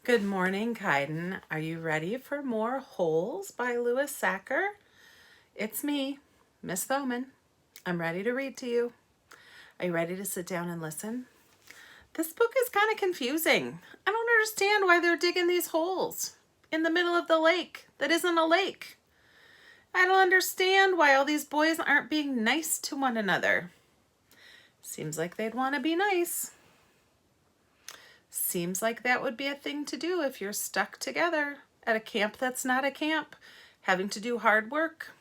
Good morning, Kaiden. Are you ready for more Holes by Louis Sachar? It's me, Miss Thoman. I'm ready to read to you. Are you ready to sit down and listen? This book is kind of confusing. I don't understand why they're digging these holes in the middle of the lake that isn't a lake. I don't understand why all these boys aren't being nice to one another. Seems like they'd want to be nice. Seems like that would be a thing to do if you're stuck together at a camp that's not a camp, having to do hard work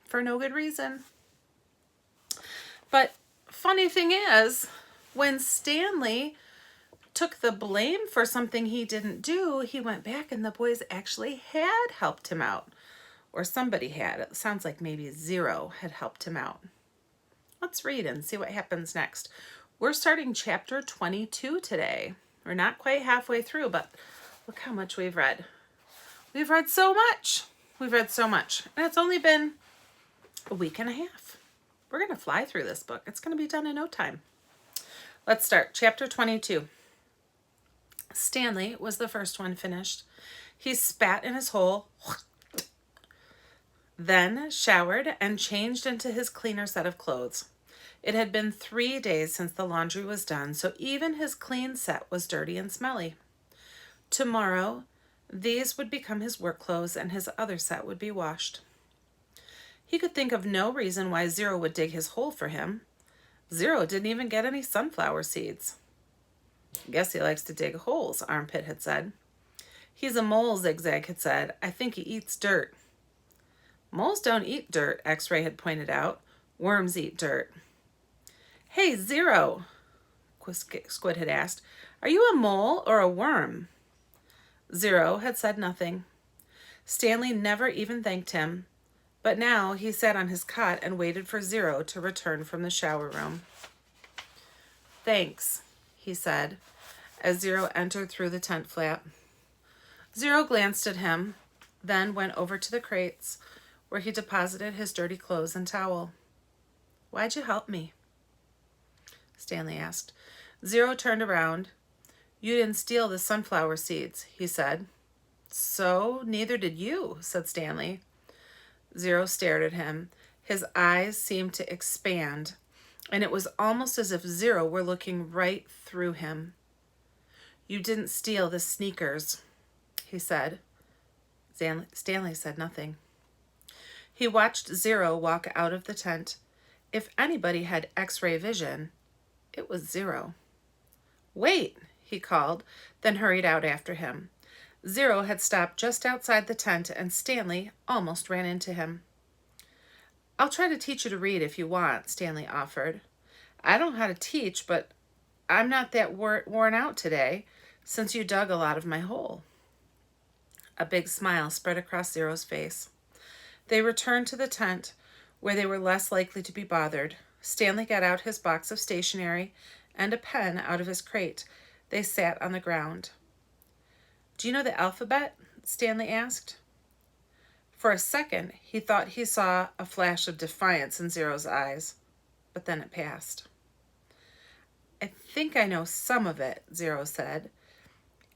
for no good reason. But funny thing is, when Stanley took the blame for something he didn't do, he went back and the boys actually had helped him out. Or somebody had. It sounds like maybe Zero had helped him out. Let's read and see what happens next. We're starting chapter 22 today. We're not quite halfway through, but look how much we've read. We've read so much. We've read so much. And it's only been a week and a half. We're going to fly through this book. It's going to be done in no time. Let's start. Chapter 22. Stanley was the first one finished. He spat in his hole, then showered and changed into his cleaner set of clothes. It had been 3 days since the laundry was done, so even his clean set was dirty and smelly. Tomorrow, these would become his work clothes and his other set would be washed. He could think of no reason why Zero would dig his hole for him. Zero didn't even get any sunflower seeds. Guess he likes to dig holes, Armpit had said. He's a mole, Zigzag had said. I think he eats dirt. Moles don't eat dirt, X-Ray had pointed out. Worms eat dirt. Hey, Zero, Squid had asked, are you a mole or a worm? Zero had said nothing. Stanley never even thanked him, but now he sat on his cot and waited for Zero to return from the shower room. Thanks, he said, as Zero entered through the tent flap. Zero glanced at him, then went over to the crates, where he deposited his dirty clothes and towel. Why'd you help me? Stanley asked. Zero turned around. You didn't steal the sunflower seeds, he said. So neither did you, said Stanley. Zero stared at him. His eyes seemed to expand, and it was almost as if Zero were looking right through him. You didn't steal the sneakers, he said. Stanley said nothing. He watched Zero walk out of the tent. If anybody had X-ray vision, it was Zero. Wait, he called, then hurried out after him. Zero had stopped just outside the tent, and Stanley almost ran into him. I'll try to teach you to read if you want, Stanley offered. I don't know how to teach, but I'm not that worn out today, since you dug a lot of my hole. A big smile spread across Zero's face. They returned to the tent, where they were less likely to be bothered. Stanley got out his box of stationery and a pen out of his crate. They sat on the ground. Do you know the alphabet? Stanley asked. For a second, he thought he saw a flash of defiance in Zero's eyes, but then it passed. I think I know some of it, Zero said.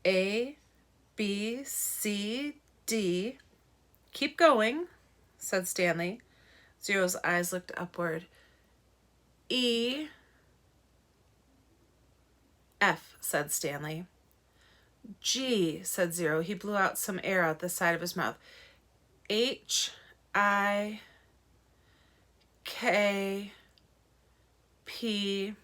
A, B, C, D. Keep going, said Stanley. Zero's eyes looked upward. E, F, said Stanley. G, said Zero. He blew out some air out the side of his mouth. H, I, K, P,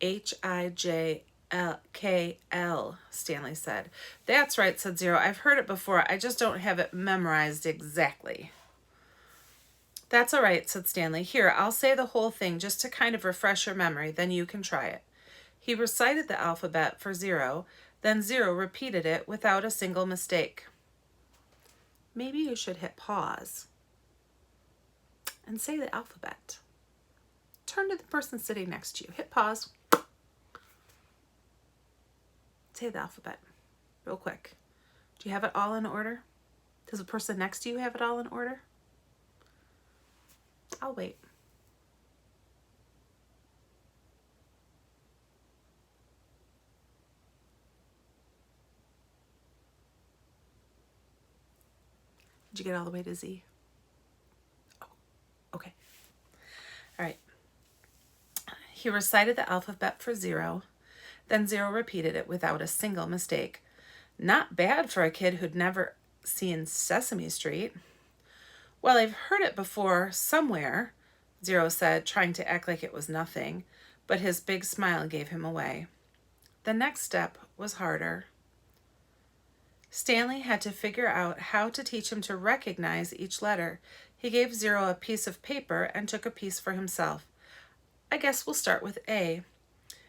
H, I, J, L, K, L, Stanley said. That's right, said Zero. I've heard it before. I just don't have it memorized exactly. That's all right, said Stanley. Here, I'll say the whole thing just to kind of refresh your memory, then you can try it. He recited the alphabet for Zero, then Zero repeated it without a single mistake. Maybe you should hit pause and say the alphabet. Turn to the person sitting next to you. Hit pause. Say the alphabet real quick. Do you have it all in order? Does the person next to you have it all in order? I'll wait. Did you get all the way to Z? Oh, okay. All right. He recited the alphabet for 0. Then 0 repeated it without a single mistake. Not bad for a kid who'd never seen Sesame Street. Well, I've heard it before somewhere, 0 said, trying to act like it was nothing, but his big smile gave him away. The next step was harder. Stanley had to figure out how to teach him to recognize each letter. He gave 0 a piece of paper and took a piece for himself. I guess we'll start with A.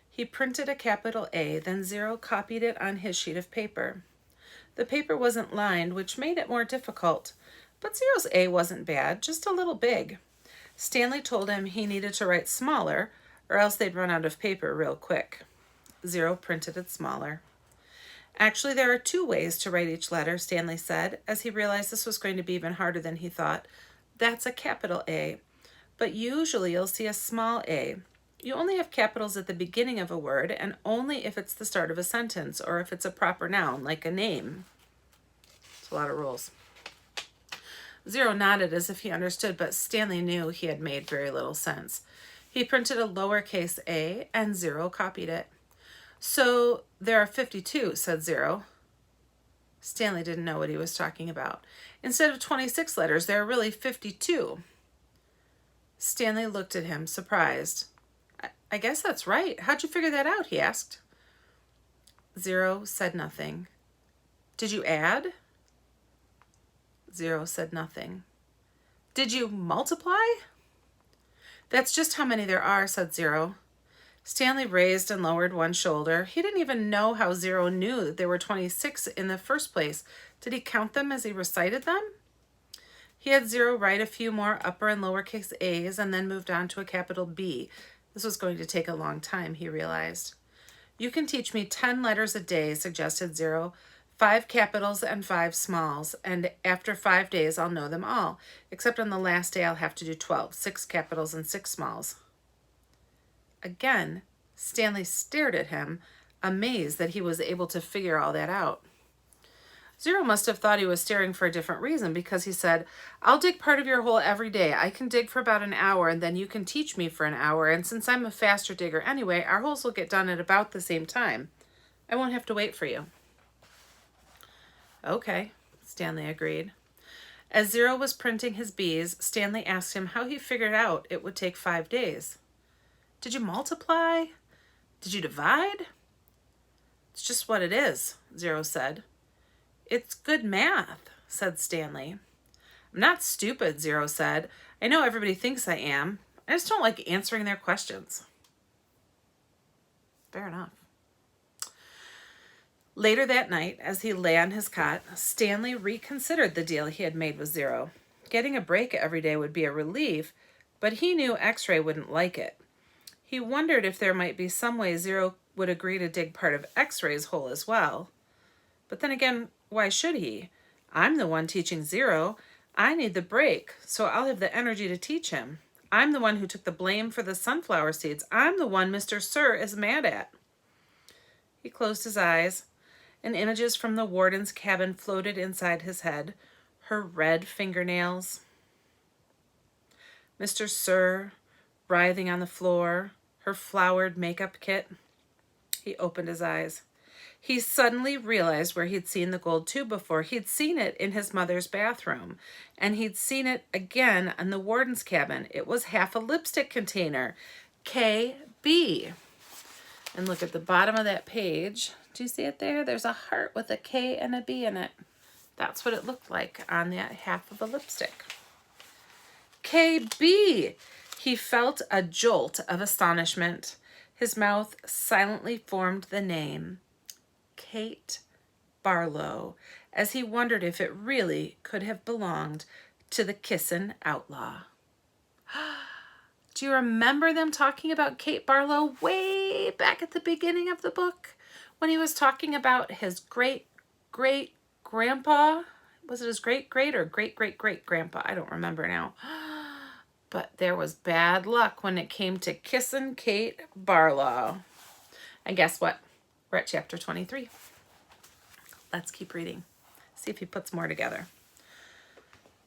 He printed a capital A, then 0 copied it on his sheet of paper. The paper wasn't lined, which made it more difficult, but 0's A wasn't bad, just a little big. Stanley told him he needed to write smaller, or else they'd run out of paper real quick. 0 printed it smaller. Actually, there are 2 ways to write each letter, Stanley said, as he realized this was going to be even harder than he thought. That's a capital A, but usually you'll see a small a. You only have capitals at the beginning of a word, and only if it's the start of a sentence or if it's a proper noun, like a name. It's a lot of rules. 0 nodded as if he understood, but Stanley knew he had made very little sense. He printed a lowercase a, and 0 copied it. So there are 52, said 0. Stanley didn't know what he was talking about. Instead of 26 letters, there are really 52. Stanley looked at him, surprised. I guess that's right. How'd you figure that out? He asked. 0 said nothing. Did you add? 0 said nothing. Did you multiply? That's just how many there are, said 0. Stanley raised and lowered one shoulder. He didn't even know how 0 knew that there were 26 in the first place. Did he count them as he recited them? He had 0 write a few more upper and lowercase a's and then moved on to a capital B. This was going to take a long time, he realized. You can teach me 10 letters a day, suggested 0. 5 capitals and 5 smalls, and after 5 days I'll know them all, except on the last day I'll have to do 12, 6 capitals and 6 smalls. Again, Stanley stared at him, amazed that he was able to figure all that out. 0 must have thought he was staring for a different reason, because he said, I'll dig part of your hole every day. I can dig for about an hour, and then you can teach me for an hour, and since I'm a faster digger anyway, our holes will get done at about the same time. I won't have to wait for you. Okay, Stanley agreed. As 0 was printing his B's, Stanley asked him how he figured out it would take 5 days. Did you multiply? Did you divide? It's just what it is, 0 said. It's good math, said Stanley. I'm not stupid, 0 said. I know everybody thinks I am. I just don't like answering their questions. Fair enough. Later that night, as he lay on his cot, Stanley reconsidered the deal he had made with 0. Getting a break every day would be a relief, but he knew X-Ray wouldn't like it. He wondered if there might be some way 0 would agree to dig part of X-Ray's hole as well. But then again, why should he? I'm the one teaching 0. I need the break, so I'll have the energy to teach him. I'm the one who took the blame for the sunflower seeds. I'm the one Mr. Sir is mad at. He closed his eyes, and images from the warden's cabin floated inside his head. Her red fingernails. Mr. Sir, writhing on the floor, her flowered makeup kit. He opened his eyes. He suddenly realized where he'd seen the gold tube before. He'd seen it in his mother's bathroom, and he'd seen it again in the warden's cabin. It was half a lipstick container. KB. And look at the bottom of that page. Do you see it there? There's a heart with a K and a B in it. That's what it looked like on that half of a lipstick. KB! He felt a jolt of astonishment. His mouth silently formed the name, Kate Barlow, as he wondered if it really could have belonged to the kissin' outlaw. Do you remember them talking about Kate Barlow way back at the beginning of the book? When he was talking about his great-great-grandpa? Was it his great-great or great-great-great-grandpa? I don't remember now. But there was bad luck when it came to kissin' Kate Barlow. And guess what? We're at chapter 23. Let's keep reading. See if he puts more together.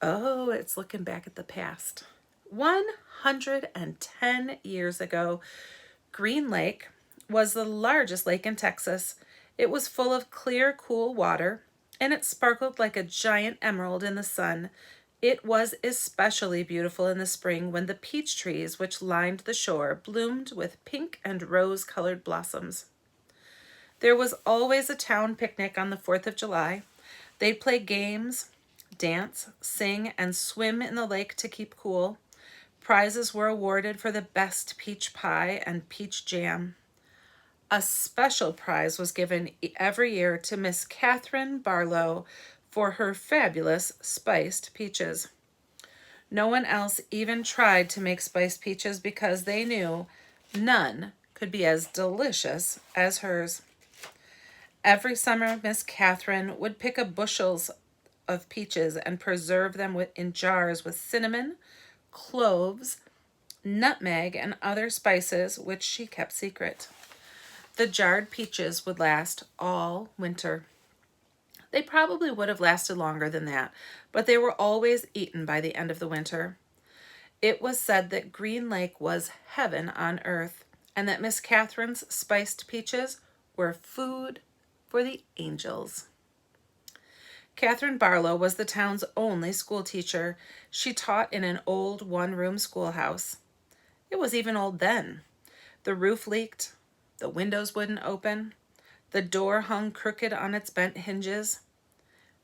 Oh, it's looking back at the past. 110 years ago, Green Lake was the largest lake in Texas. It was full of clear, cool water, and it sparkled like a giant emerald in the sun. It was especially beautiful in the spring when the peach trees which lined the shore bloomed with pink and rose-colored blossoms. There was always a town picnic on the 4th of July. They'd play games, dance, sing, and swim in the lake to keep cool. Prizes were awarded for the best peach pie and peach jam. A special prize was given every year to Miss Katherine Barlow for her fabulous spiced peaches. No one else even tried to make spiced peaches because they knew none could be as delicious as hers. Every summer, Miss Katherine would pick up bushels of peaches and preserve them in jars with cinnamon, cloves, nutmeg, and other spices which she kept secret. The jarred peaches would last all winter. They probably would have lasted longer than that, but they were always eaten by the end of the winter. It was said that Green Lake was heaven on earth, and that Miss Katherine's spiced peaches were food for the angels. Katherine Barlow was the town's only school teacher. She taught in an old one-room schoolhouse. It was even old then. The roof leaked. The windows wouldn't open. The door hung crooked on its bent hinges.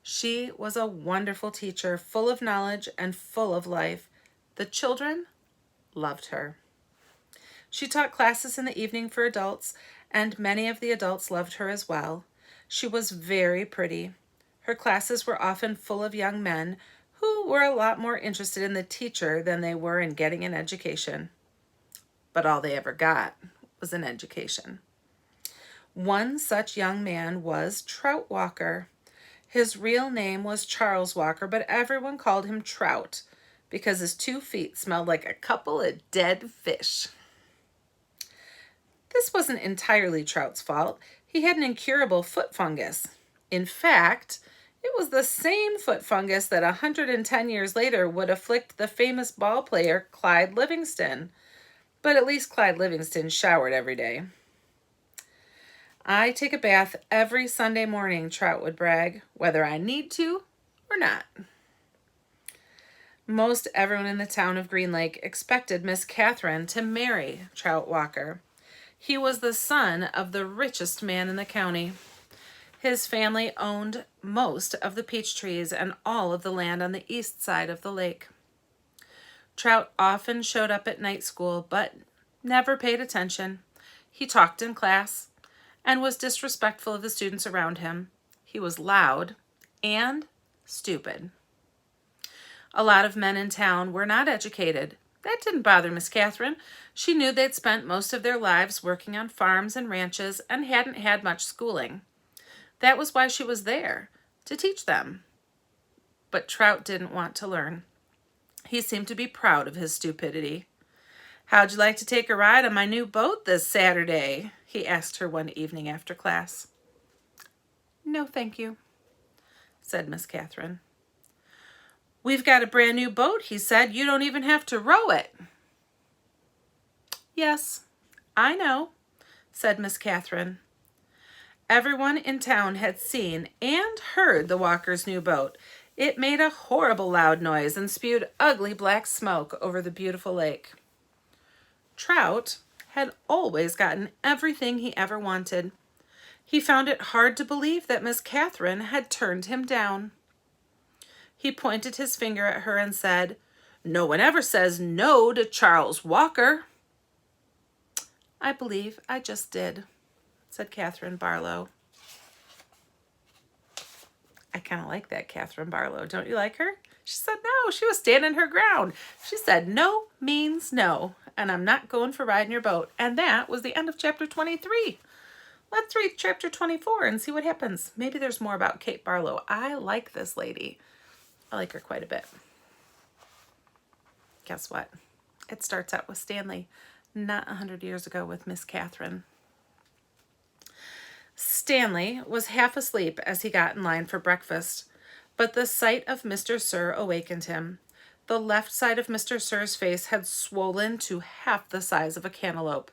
She was a wonderful teacher, full of knowledge and full of life. The children loved her. She taught classes in the evening for adults, and many of the adults loved her as well. She was very pretty. Her classes were often full of young men who were a lot more interested in the teacher than they were in getting an education. But all they ever got was an education. One such young man was Trout Walker. His real name was Charles Walker, but everyone called him Trout because his 2 feet smelled like a couple of dead fish. This wasn't entirely Trout's fault. He had an incurable foot fungus. In fact, it was the same foot fungus that 110 years later would afflict the famous ball player Clyde Livingston. But at least Clyde Livingston showered every day. I take a bath every Sunday morning, Trout would brag, whether I need to or not. Most everyone in the town of Green Lake expected Miss Katherine to marry Trout Walker. He was the son of the richest man in the county. His family owned most of the peach trees and all of the land on the east side of the lake. Trout often showed up at night school, but never paid attention. He talked in class and was disrespectful of the students around him. He was loud and stupid. A lot of men in town were not educated. That didn't bother Miss Katherine. She knew they'd spent most of their lives working on farms and ranches and hadn't had much schooling. That was why she was there, to teach them. But Trout didn't want to learn. He seemed to be proud of his stupidity. "How'd you like to take a ride on my new boat this Saturday?" he asked her one evening after class. "No, thank you," said Miss Katherine. "We've got a brand new boat," he said. "You don't even have to row it." "Yes, I know," said Miss Katherine. Everyone in town had seen and heard the Walkers' new boat. It made a horrible loud noise and spewed ugly black smoke over the beautiful lake. Trout had always gotten everything he ever wanted. He found it hard to believe that Miss Katherine had turned him down. He pointed his finger at her and said, "No one ever says no to Charles Walker." "I believe I just did," said Katherine Barlow. I kind of like that Katherine Barlow. Don't you like her? She said no. She was standing her ground. She said no means no, and I'm not going for riding your boat. And that was the end of chapter 23. Let's read chapter 24 and see what happens. Maybe there's more about Kate Barlow. I like this lady. I like her quite a bit. Guess what? It starts out with Stanley, not 100 years ago with Miss Katherine. Stanley was half asleep as he got in line for breakfast. But the sight of Mr. Sir awakened him. The left side of Mr. Sir's face had swollen to half the size of a cantaloupe.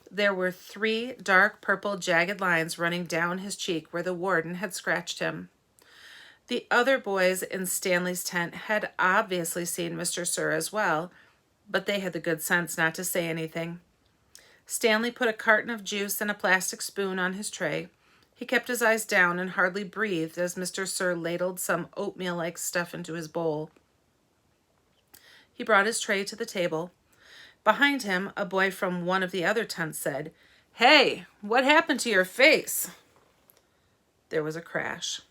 There were 3 dark purple jagged lines running down his cheek where the warden had scratched him. The other boys in Stanley's tent had obviously seen Mr. Sir as well, but they had the good sense not to say anything. Stanley put a carton of juice and a plastic spoon on his tray. He kept his eyes down and hardly breathed as Mr. Sir ladled some oatmeal-like stuff into his bowl. He brought his tray to the table. Behind him, a boy from one of the other tents said, "Hey, what happened to your face?" There was a crash.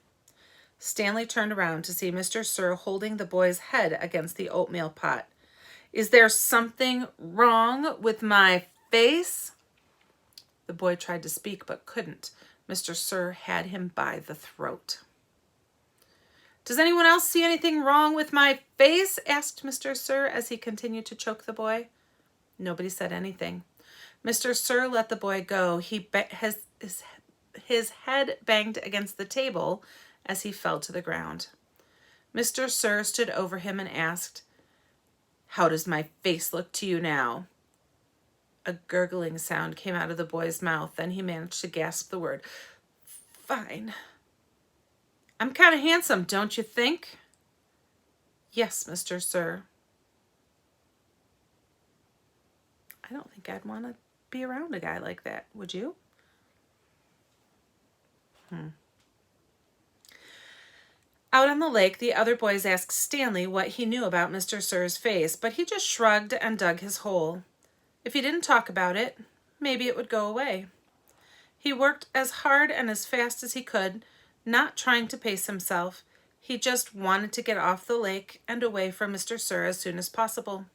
Stanley turned around to see Mr. Sir holding the boy's head against the oatmeal pot. "Is there something wrong with my face?" The boy tried to speak but couldn't. Mr. Sir had him by the throat. "Does anyone else see anything wrong with my face?" asked Mr. Sir as he continued to choke the boy. Nobody said anything. Mr. Sir let the boy go. His head banged against the table as he fell to the ground. Mr. Sir stood over him and asked, "How does my face look to you now?" A gurgling sound came out of the boy's mouth. Then he managed to gasp the word, "Fine." "I'm kind of handsome, don't you think?" "Yes, Mr. Sir." I don't think I'd want to be around a guy like that, would you? Out on the lake, the other boys asked Stanley what he knew about Mr. Sir's face, but he just shrugged and dug his hole. If he didn't talk about it, maybe it would go away. He worked as hard and as fast as he could, not trying to pace himself. He just wanted to get off the lake and away from Mr. Sir as soon as possible.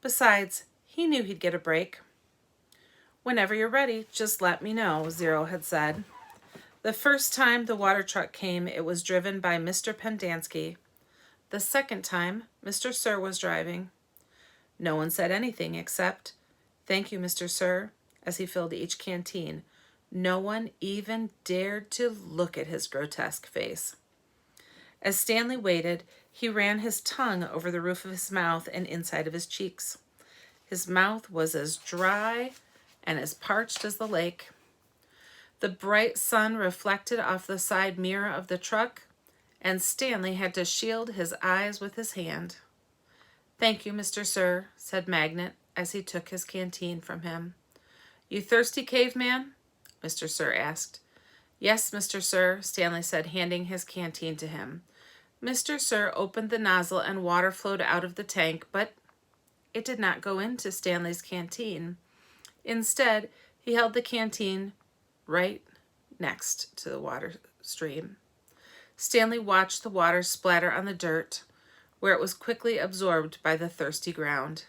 Besides, he knew he'd get a break. "Whenever you're ready, just let me know," Zero had said. The first time the water truck came, it was driven by Mr. Pendanski. The second time, Mr. Sir was driving. No one said anything except, "Thank you, Mr. Sir," as he filled each canteen. No one even dared to look at his grotesque face. As Stanley waited, he ran his tongue over the roof of his mouth and inside of his cheeks. His mouth was as dry and as parched as the lake. The bright sun reflected off the side mirror of the truck, and Stanley had to shield his eyes with his hand. "Thank you, Mr. Sir," said Magnet as he took his canteen from him. "You thirsty, caveman?" Mr. Sir asked. "Yes, Mr. Sir," Stanley said, handing his canteen to him. Mr. Sir opened the nozzle and water flowed out of the tank, but it did not go into Stanley's canteen. Instead, he held the canteen right next to the water stream. Stanley watched the water splatter on the dirt, where it was quickly absorbed by the thirsty ground.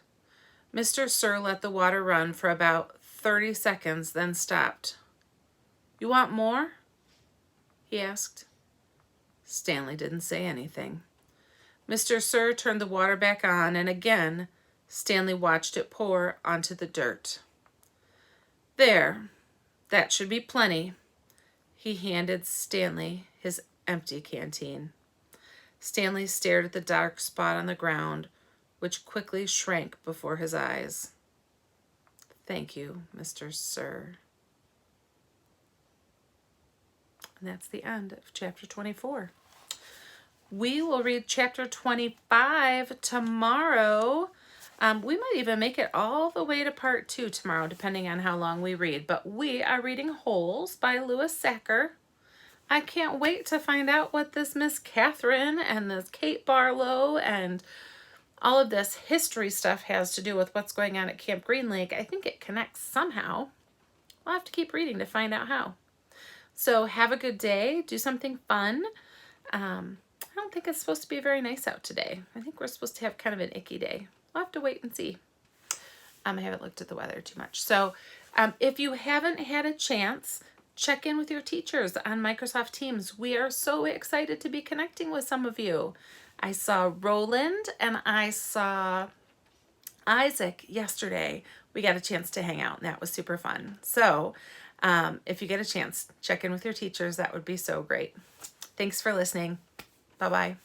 Mr. Sir let the water run for about 30 seconds, then stopped. "You want more?" he asked. Stanley didn't say anything. Mr. Sir turned the water back on, and again, Stanley watched it pour onto the dirt. "There, that should be plenty." He handed Stanley his empty canteen. Stanley stared at the dark spot on the ground, which quickly shrank before his eyes. "Thank you, Mr. Sir." And that's the end of chapter 24. We will read chapter 25 tomorrow. We might even make it all the way to part 2 tomorrow, depending on how long we read. But we are reading Holes by Louis Sachar. I can't wait to find out what this Miss Katherine and this Kate Barlow and all of this history stuff has to do with what's going on at Camp Green Lake. I think it connects somehow. I'll have to keep reading to find out how. So have a good day. Do something fun. I don't think it's supposed to be very nice out today. I think we're supposed to have kind of an icky day. We'll have to wait and see. I haven't looked at the weather too much. So if you haven't had a chance, check in with your teachers on Microsoft Teams. We are so excited to be connecting with some of you. I saw Roland and I saw Isaac yesterday. We got a chance to hang out and that was super fun. So if you get a chance, check in with your teachers. That would be so great. Thanks for listening. Bye-bye.